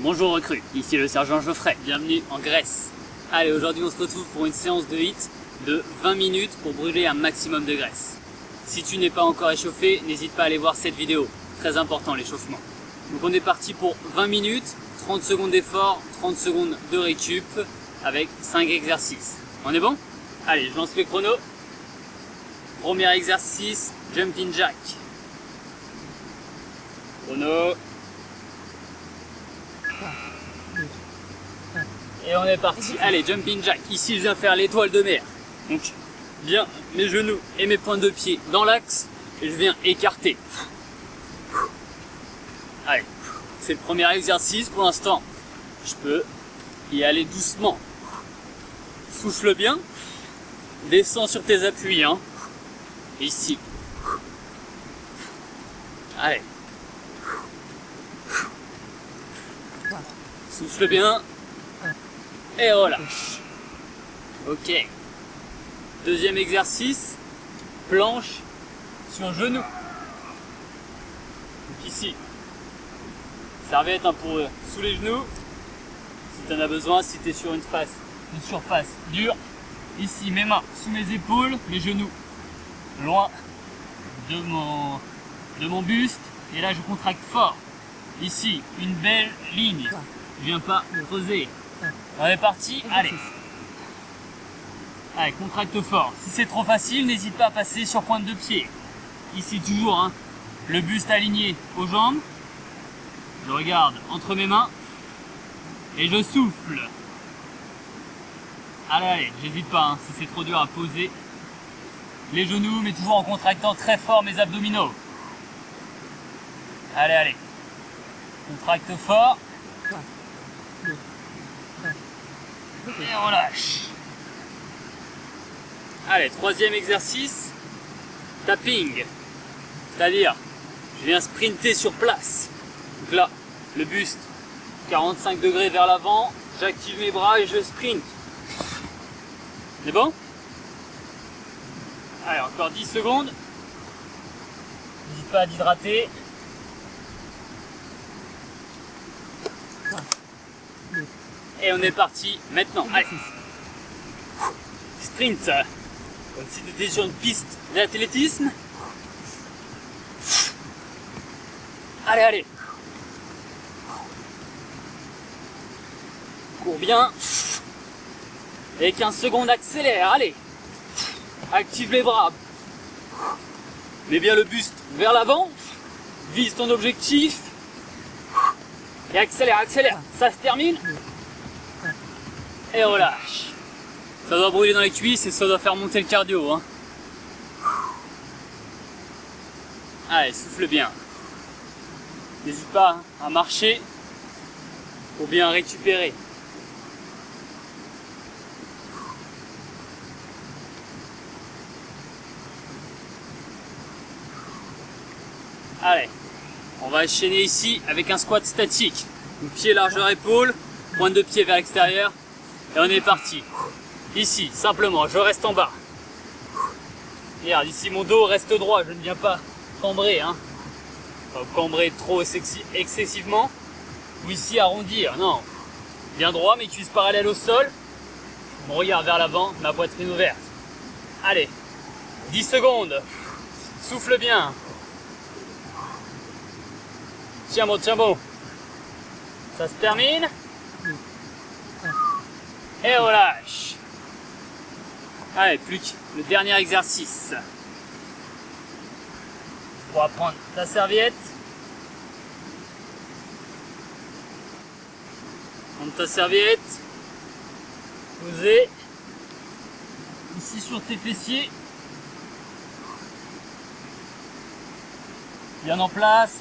Bonjour recrues, ici le sergent Geoffrey, bienvenue en Grèce. Allez, aujourd'hui on se retrouve pour une séance de HIIT de 20 minutes pour brûler un maximum de graisse. Si tu n'es pas encore échauffé, n'hésite pas à aller voir cette vidéo, très important l'échauffement. Donc on est parti pour 20 minutes, 30 secondes d'effort, 30 secondes de récup avec 5 exercices. On est bon? Allez, je lance le chrono. Premier exercice, jumping jack. Chrono. Et on est parti. Allez, jumping jack. Ici, je viens faire l'étoile de mer. Donc, bien mes genoux et mes pointes de pied dans l'axe. Et je viens écarter. Allez, c'est le premier exercice pour l'instant. Je peux y aller doucement. Souffle bien. Descends sur tes appuis. Hein. Ici. Allez. Souffle bien. Et relâche. Ok. Deuxième exercice. Planche sur genou. Donc ici. Serviette hein, pour sous les genoux. Si tu en as besoin, si tu es sur une surface dure. Ici, mes mains sous mes épaules, mes genoux loin de mon buste. Et là, je contracte fort. Ici, une belle ligne. Je viens pas creuser. On est parti, allez. Allez, contracte fort. Si c'est trop facile, n'hésite pas à passer sur pointe de pied. Ici, toujours, hein, le buste aligné aux jambes. Je regarde entre mes mains et je souffle. Allez, j'hésite pas, hein, si c'est trop dur à poser les genoux, mais toujours en contractant très fort mes abdominaux. Allez. Contracte fort. Et relâche. Allez, troisième exercice. Tapping. C'est-à-dire, je viens sprinter sur place. Donc là, le buste, 45 degrés vers l'avant. J'active mes bras et je sprint. C'est bon? Allez, encore 10 secondes. N'hésite pas à t'hydrater. Et on est parti maintenant. Allez. Sprint. Comme si tu étais sur une piste d'athlétisme. Allez. Cours bien. Et 15 secondes, accélère. Allez. Active les bras. Mets bien le buste vers l'avant. Vise ton objectif. Et accélère. Ça se termine. Et relâche. Ça doit brûler dans les cuisses et ça doit faire monter le cardio. Hein. Allez, souffle bien. N'hésite pas à marcher pour bien récupérer. Allez, on va enchaîner ici avec un squat statique. Donc, pied largeur épaule, pointe de pied vers l'extérieur. Et on est parti. Ici, simplement, je reste en bas. Regarde, ici mon dos reste droit, je ne viens pas cambrer. Hein. Pas cambrer trop excessivement. Ou ici arrondir, non. Bien droit, mes cuisses parallèles au sol. Mon regard vers l'avant, ma poitrine ouverte. Allez, 10 secondes. Souffle bien. Tiens bon. Ça se termine. Et relâche. Allez, plus que le dernier exercice. Tu pourras prendre ta serviette. Prendre ta serviette. Poser. Ici sur tes fessiers. Bien en place.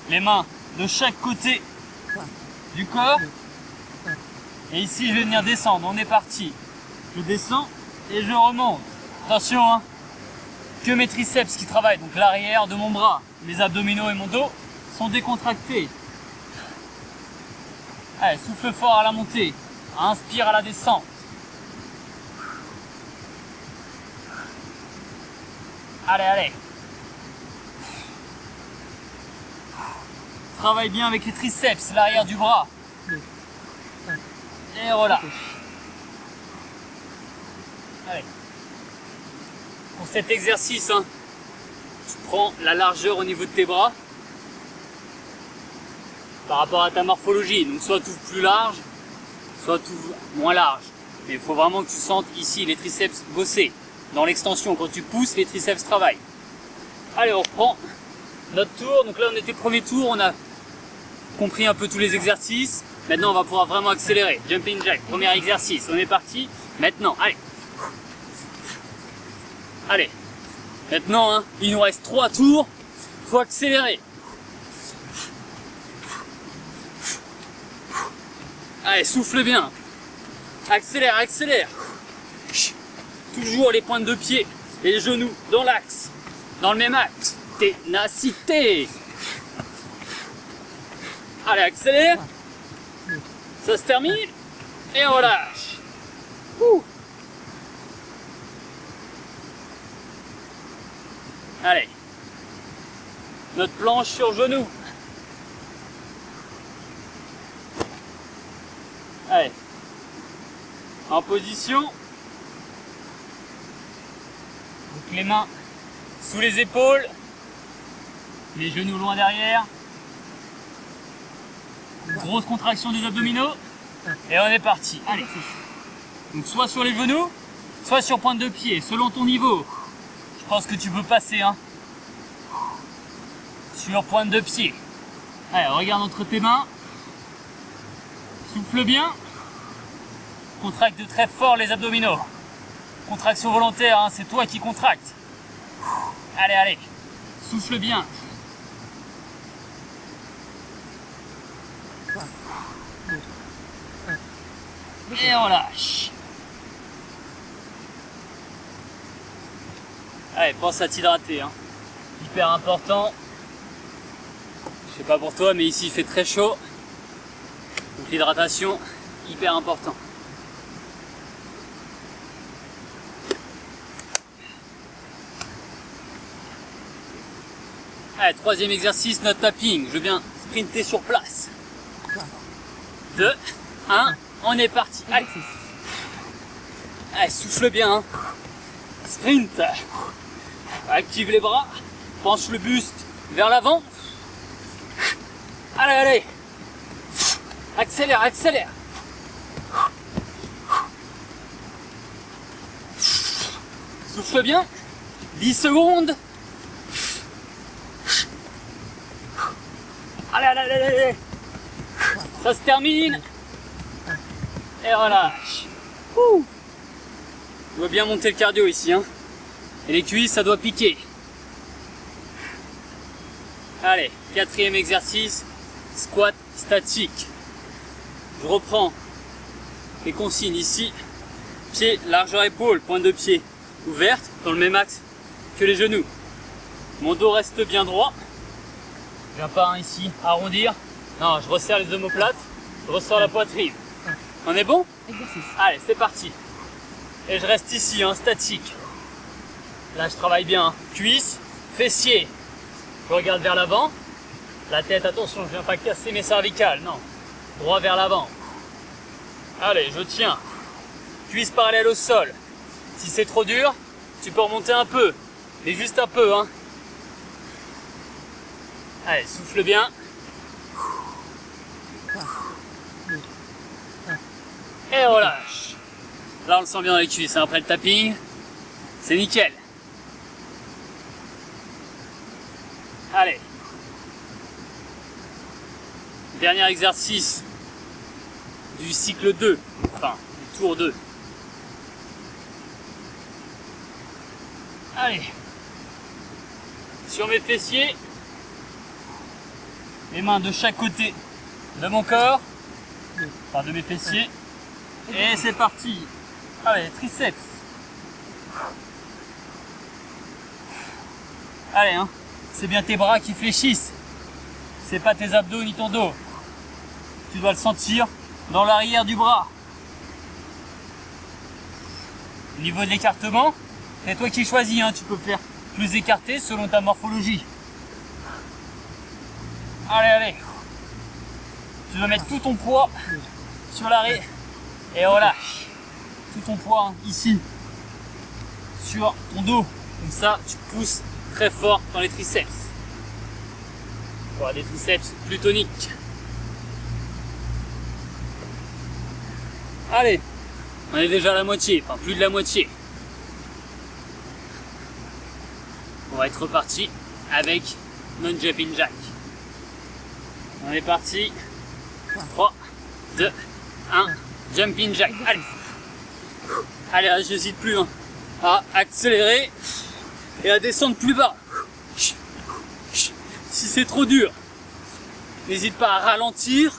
Les mains de chaque côté du corps. Et ici, je vais venir descendre. On est parti. Je descends et je remonte. Attention, hein. Que mes triceps qui travaillent. Donc l'arrière de mon bras, mes abdominaux et mon dos sont décontractés. Allez, souffle fort à la montée. Inspire à la descente. Allez. travaille bien avec les triceps, l'arrière du bras. Et relâche. Allez. Pour cet exercice, hein, tu prends la largeur au niveau de tes bras par rapport à ta morphologie. Donc soit tout plus large, soit tout moins large. Mais il faut vraiment que tu sentes ici les triceps bosser. Dans l'extension, quand tu pousses, les triceps travaillent. Allez, on reprend notre tour. Donc là, on était premier tour, on a compris un peu tous les exercices. Maintenant, on va pouvoir vraiment accélérer. Jumping jack, premier exercice. On est parti. Maintenant, allez. Allez. Maintenant, hein, il nous reste 3 tours. Il faut accélérer. Allez, souffle bien. Accélère, accélère. Toujours les pointes de pied et les genoux dans l'axe. Dans le même axe. Ténacité. Allez, accélère. Ça se termine. Et on relâche. Allez. Notre planche sur genou. Allez. En position. Donc les mains sous les épaules. Les genoux loin derrière. Grosse contraction des abdominaux. Et on est parti. Allez. Donc soit sur les genoux, soit sur pointe de pied, selon ton niveau. Je pense que tu peux passer, hein. Sur pointe de pied. Allez, regarde entre tes mains. Souffle bien. Contracte très fort les abdominaux. Contraction volontaire, hein, c'est toi qui contractes. Allez, allez. Souffle bien. Et on lâche. Allez, pense à t'hydrater, hein. Hyper important. Je sais pas pour toi, mais ici il fait très chaud. Donc l'hydratation, hyper important. Allez, troisième exercice, notre tapping. Je viens sprinter sur place. 2, 1, on est parti. Allez, allez, souffle bien. Hein. Sprint. Active les bras. Penche le buste vers l'avant. Allez, allez. Accélère, accélère. Souffle bien. 10 secondes. Allez, allez, allez, allez. Ça se termine. Et relâche. Ouh. On doit bien monter le cardio ici, hein. Et les cuisses, ça doit piquer. Allez, quatrième exercice, squat statique. Je reprends les consignes ici. Pied, largeur épaule, pointe de pied ouverte, dans le même axe que les genoux. Mon dos reste bien droit. Je viens pas ici arrondir. Non, je resserre les omoplates, je ressors la poitrine. On est bon? Exercice. Allez, c'est parti. Et je reste ici, hein, statique. Là, je travaille bien. Hein. Cuisses, fessiers. Je regarde vers l'avant. La tête, attention, je viens pas casser mes cervicales. Non. Droit vers l'avant. Allez, je tiens. Cuisses parallèles au sol. Si c'est trop dur, tu peux remonter un peu. Mais juste un peu, hein. Allez, souffle bien. Et relâche. Là, on le sent bien dans les cuisses. Après le tapping, c'est nickel. Allez. Dernier exercice du cycle 2. Enfin, du tour 2. Allez. Sur mes fessiers. Les mains de chaque côté de mon corps. Enfin, de mes fessiers. Et c'est parti. Allez, triceps. Allez, hein. C'est bien tes bras qui fléchissent. C'est pas tes abdos ni ton dos. Tu dois le sentir dans l'arrière du bras. Au niveau de l'écartement, c'est toi qui choisis, hein. Tu peux faire plus écarté selon ta morphologie. Allez, allez. Tu dois mettre tout ton poids sur l'arrêt et relâche. Tout ton poids hein, ici, sur ton dos. Comme ça, tu pousses très fort dans les triceps. Pour avoir des triceps plus toniques. Allez, on est déjà à la moitié, enfin plus de la moitié. On va être reparti avec non-jumping jack. On est parti. 3, 2, 1, jumping jack. Allez. Allez, j'hésite plus hein, à accélérer et à descendre plus bas. Si c'est trop dur, n'hésite pas à ralentir,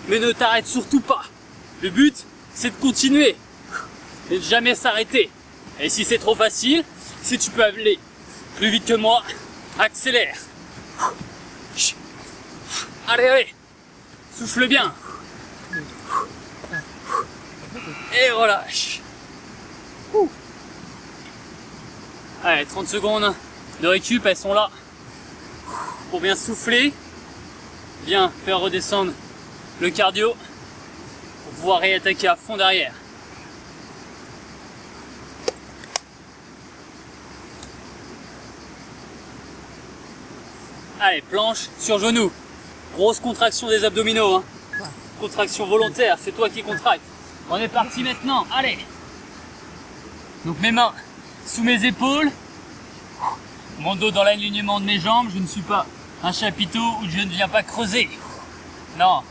mais ne t'arrête surtout pas. Le but, c'est de continuer et de jamais s'arrêter. Et si c'est trop facile, si tu peux aller plus vite que moi, accélère. Allez, allez, souffle bien. Et relâche. Allez, 30 secondes de récup, elles sont là pour bien souffler, bien faire redescendre le cardio pour pouvoir réattaquer à fond derrière. Allez, planche sur genou. Grosse contraction des abdominaux. Hein. Contraction volontaire, c'est toi qui contractes. On est parti maintenant, allez. Donc mes mains sous mes épaules. Mon dos dans l'alignement de mes jambes. Je ne suis pas un chapiteau où je ne viens pas creuser. Non,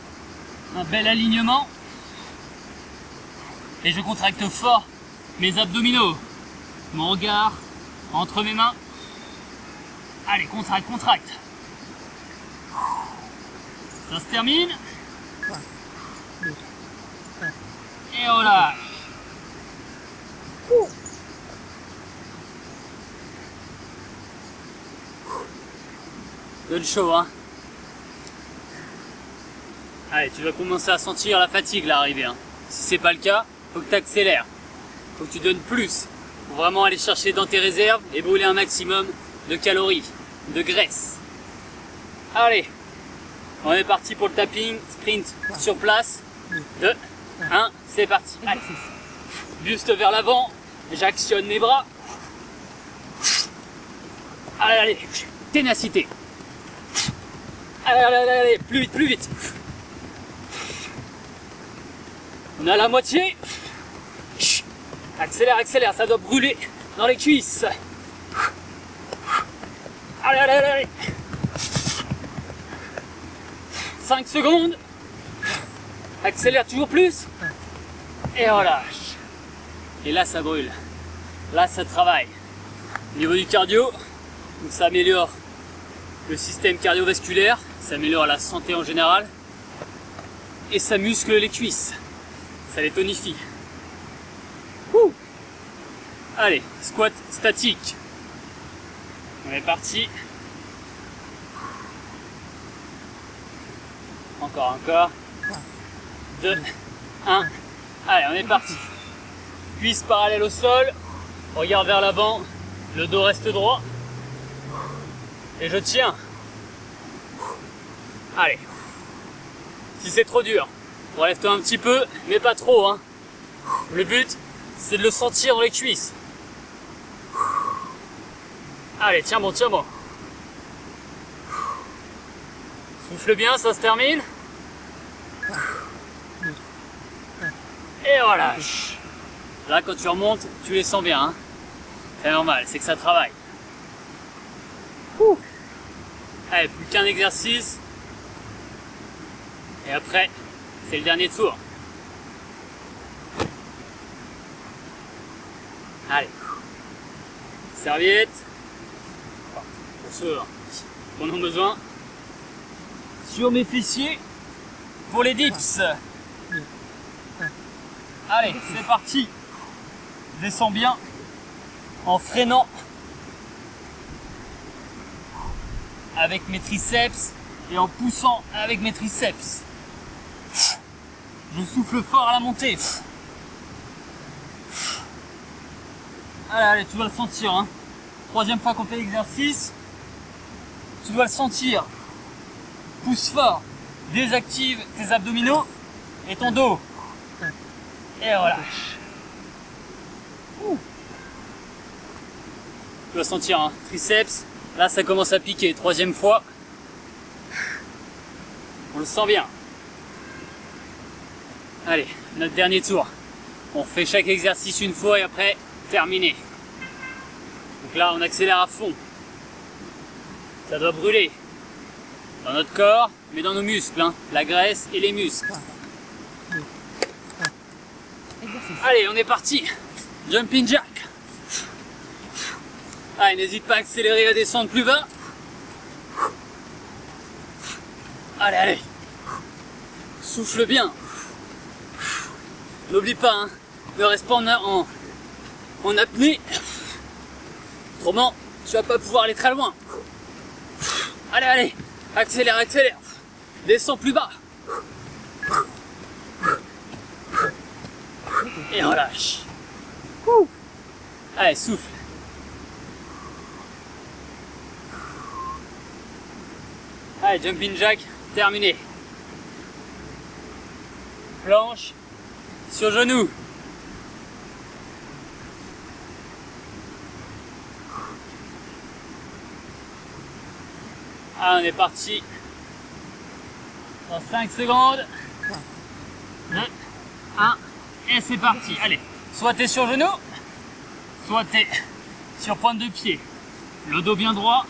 un bel alignement. Et je contracte fort mes abdominaux. Mon regard entre mes mains. Allez, contracte, contracte. Ça se termine. Et voilà. Donne chaud, hein. Allez, tu vas commencer à sentir la fatigue là arriver. Hein. Si c'est pas le cas, faut que tu accélères. Faut que tu donnes plus. Faut vraiment aller chercher dans tes réserves et brûler un maximum de calories, de graisse. Allez, on est parti pour le tapping, sprint sur place. 2, 1, c'est parti. Allez. Buste vers l'avant, j'actionne mes bras. Allez, allez, ténacité. Allez, allez, allez, allez, plus vite, plus vite. On est à la moitié. Accélère, accélère, ça doit brûler dans les cuisses. Allez, allez, allez, allez. 5 secondes. Accélère toujours plus. Et relâche. Et là, ça brûle. Là, ça travaille. Au niveau du cardio, donc ça améliore le système cardiovasculaire, ça améliore la santé en général. Et ça muscle les cuisses. Ça les tonifie. Ouh. Allez, squat statique. On est parti. Encore, encore. 2, 1. Allez, on est parti. Cuisse parallèle au sol. Regard vers l'avant. Le dos reste droit. Et je tiens. Allez. Si c'est trop dur, relève-toi un petit peu, mais pas trop. Hein. Le but, c'est de le sentir dans les cuisses. Allez, tiens bon, tiens bon. Souffle bien, ça se termine. Et relâche. Là, quand tu remontes, tu les sens bien. Hein. C'est normal, c'est que ça travaille. Ouh. Allez, plus qu'un exercice. Et après, c'est le dernier tour. Allez. Serviette. Pour ceux qui en ont besoin. Sur mes fessiers. Pour les dips. Allez, c'est parti. Descends bien. En freinant. Avec mes triceps. Et en poussant avec mes triceps. Je souffle fort à la montée. Allez, allez, tu dois le sentir. Hein. Troisième fois qu'on fait l'exercice. Tu dois le sentir. Pousse fort. Désactive tes abdominaux et ton dos. Et relâche. Tu vas sentir, hein, triceps. Là, ça commence à piquer. Troisième fois. On le sent bien. Allez, notre dernier tour. On fait chaque exercice une fois et après, terminé. Donc là, on accélère à fond. Ça doit brûler. Dans notre corps, mais dans nos muscles. Hein. La graisse et les muscles. Allez, on est parti. Jumping jack. Allez, n'hésite pas à accélérer et à descendre plus bas. Allez, allez. Souffle bien. N'oublie pas, hein, ne reste pas en apnée. Autrement, tu vas pas pouvoir aller très loin. Allez, allez. Accélère, accélère. Descends plus bas. Et relâche. Allez, souffle. Allez, jumping jack, terminé. Planche sur genou. Ah, on est parti. Dans 5 secondes. 2, 1, et c'est parti. Allez, soit tu es sur genou, soit tu es sur pointe de pied. Le dos bien droit,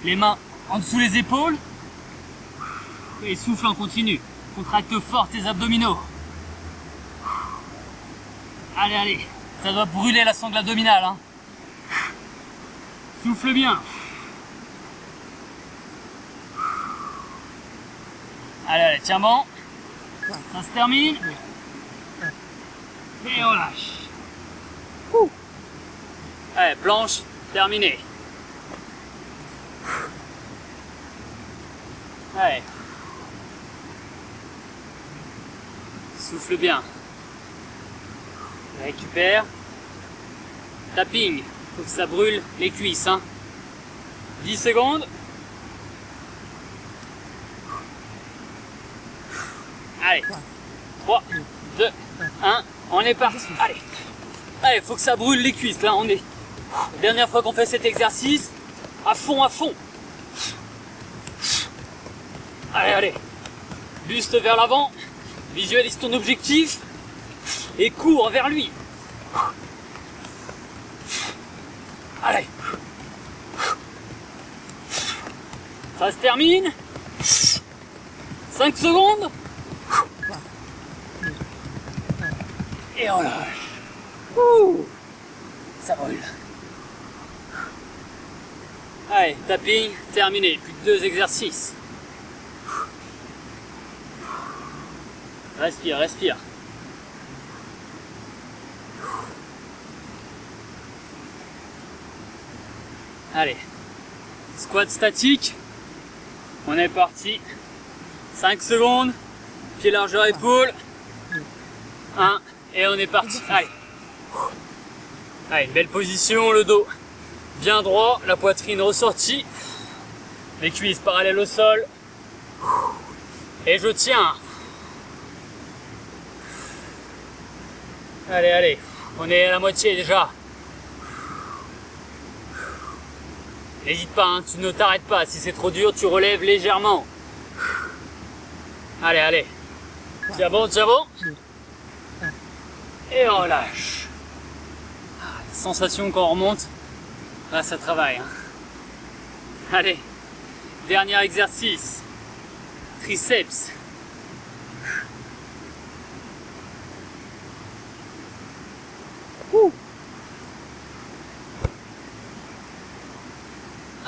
les mains en dessous les épaules. Et souffle en continu. Contracte fort tes abdominaux. Allez, allez. Ça doit brûler la sangle abdominale. Hein. Souffle bien. Allez, allez, tiens bon. Ça se termine. Et on lâche. Allez, planche, terminée. Allez. Souffle bien. Récupère. Tapping. Faut que ça brûle les cuisses. Hein. 10 secondes. Allez. 3, 2, 1. On est parti. Allez. Allez, faut que ça brûle les cuisses. Là, on est. La dernière fois qu'on fait cet exercice. À fond, à fond. Allez, allez. Buste vers l'avant. Visualise ton objectif. Et cours vers lui. Allez. Ça se termine. 5 secondes. Et on lâche. Ça brûle. Allez, tapping, terminé. Plus que 2 exercices. Respire, respire. Allez. Squat statique. On est parti. 5 secondes. Pied largeur épaule. 1. Et on est parti. Allez. Allez, une belle position, le dos bien droit, la poitrine ressortie. Les cuisses parallèles au sol. Et je tiens. Allez, allez. On est à la moitié déjà. N'hésite pas, hein, tu ne t'arrêtes pas. Si c'est trop dur, tu relèves légèrement. Allez, allez. Tiens bon, tiens bon. Et on relâche. Sensation quand on remonte. Là, ça travaille. Hein. Allez. Dernier exercice. Triceps.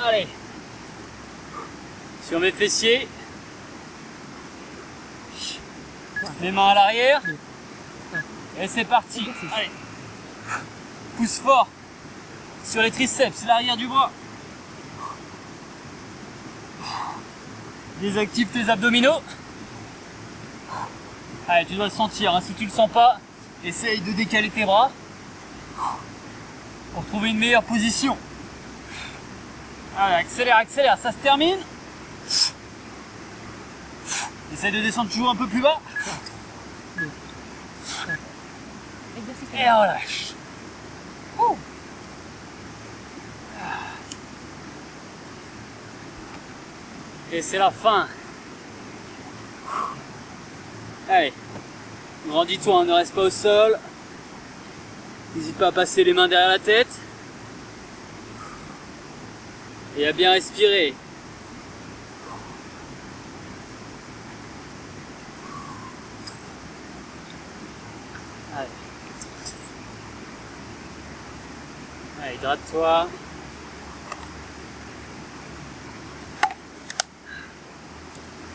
Allez. Sur mes fessiers. Les mains à l'arrière. Et c'est parti. Allez. Pousse fort sur les triceps, l'arrière du bras. Désactive tes abdominaux. Allez, tu dois le sentir. Hein. Si tu le sens pas, essaye de décaler tes bras pour trouver une meilleure position. Allez, accélère, accélère. Ça se termine. Essaye de descendre toujours un peu plus bas. Et on relâche. Et c'est la fin. Allez, grandis-toi, ne reste pas au sol. N'hésite pas à passer les mains derrière la tête. Et à bien respirer. Allez. Allez, hydrate-toi.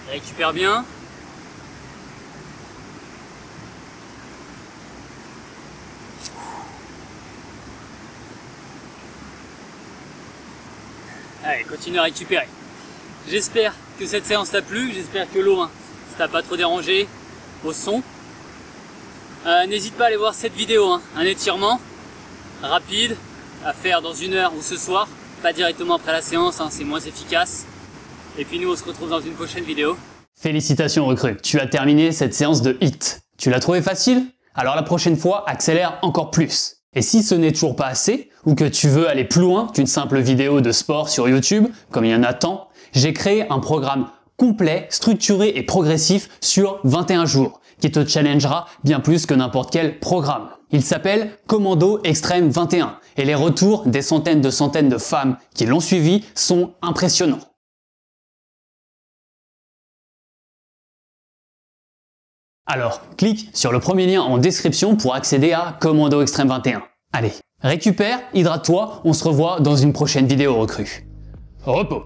Récupère bien. Allez, continue à récupérer. J'espère que cette séance t'a plu, j'espère que l'eau, ça t'a pas trop dérangé au son. N'hésite pas à aller voir cette vidéo, un étirement rapide à faire dans 1 heure ou ce soir, pas directement après la séance, c'est moins efficace. Et puis nous on se retrouve dans une prochaine vidéo. Félicitations recrue, tu as terminé cette séance de HIIT. Tu l'as trouvé facile? Alors la prochaine fois, accélère encore plus. Et si ce n'est toujours pas assez, ou que tu veux aller plus loin qu'une simple vidéo de sport sur YouTube, comme il y en a tant, j'ai créé un programme complet, structuré et progressif sur 21 jours, qui te challengera bien plus que n'importe quel programme. Il s'appelle Commando Extrême 21, et les retours des centaines de femmes qui l'ont suivi sont impressionnants. Alors, clique sur le premier lien en description pour accéder à Commando Extrême 21. Allez, récupère, hydrate-toi, on se revoit dans une prochaine vidéo recrue. Repos.